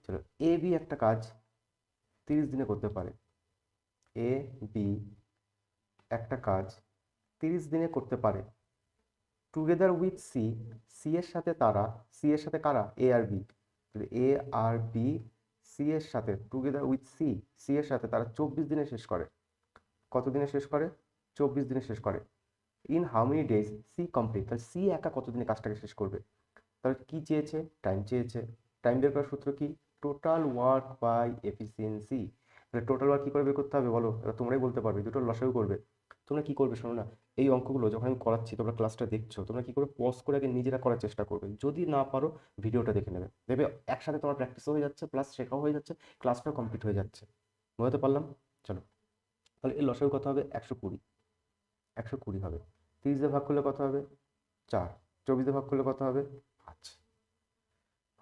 চলো, A B একটা কাজ 30 দিনে করতে পারে। এ বি একটা কাজ 30 দিনে করতে পারে। টুগেদার উইথ সি, সি এর সাথে তারা, সি এর সাথে কারা, এ আর বি। এ আর বি সি এর সাথে, টুগেদার উইথ সি, সি এর সাথে তারা 24 দিনে শেষ করে। কত দিনে শেষ করে? 24 দিনে শেষ করে। In how many days C complete, তাহলে সি একা কত দিনে কাজটাকে শেষ করবে? তাহলে কি চেয়েছে? টাইম চেয়েছে। টাইম বের করার সূত্র কি? Total work by efficiency. তাহলে টোটাল ওয়ার্ক কী করে বের করতে হবে বলো? এবার তোমরাই বলতে পারবে, দুটো লসাগু করবে। তোমরা কি করবে শোনো না, এই অঙ্কগুলো যখন আমি করাচ্ছি, তোমরা ক্লাসটা দেখছো, তোমরা কি করবে, পজ করে আগে নিজেরা করার চেষ্টা করবে। যদি না পারো ভিডিওটা দেখে নেবে, দেখবে একসাথে তোমার প্র্যাকটিসও হয়ে যাচ্ছে, প্লাস শেখাও হয়ে যাচ্ছে, ক্লাসটাও কমপ্লিট হয়ে যাচ্ছে। বুঝতে পারলাম? চলো, তাহলে এর লসাগু কত হবে? 120। 120 হবে। 30 দিয়ে ভাগ করলে কত হবে? 4। 24 দিয়ে ভাগ করলে কত হবে? 5।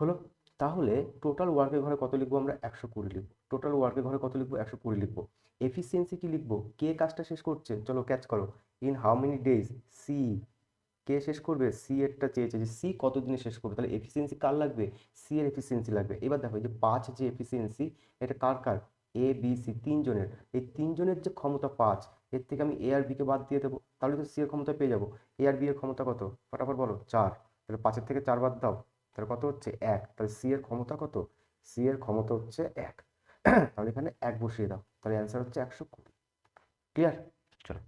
হলো। তাহলে টোটাল ওয়ার্কের ঘরে কত লিখবো আমরা? 120 লিখবো। টোটাল ওয়ার্কের ঘরে কত লিখবো? 120 লিখবো। এফিসিয়েন্সি কি লিখবো? কে কাজটা শেষ করছে? চলো ক্যাচ করো। In how many days C, কে শেষ করবে? সি এরটা চেয়েছে যে সি কত দিনে শেষ করবে, তাহলে এফিসিয়েন্সি কার লাগবে? সি এর এফিসিয়েন্সি লাগবে। এবার দেখো, এই যে 5 যে এফিসিয়েন্সি, এটা কার কার? এ বি সি তিনজনের। এই তিনজনের যে ক্ষমতা 5, এর থেকে আমি এ আর বি কে বাদ দিয়ে দেবো, তাহলে তো সি এর ক্ষমতা পেয়ে যাবো। এ আর বি এর ক্ষমতা কত? ফটাফট বলো। 4। তাহলে 5-এর থেকে 4 বাদ দাও, তাহলে কত হচ্ছে? 1। তাহলে সি এর ক্ষমতা কত? সি এর ক্ষমতা হচ্ছে 1। তাহলে এখানে 1 বসিয়ে দাও, তাহলে অ্যান্সার হচ্ছে 120। ক্লিয়ার? চলো।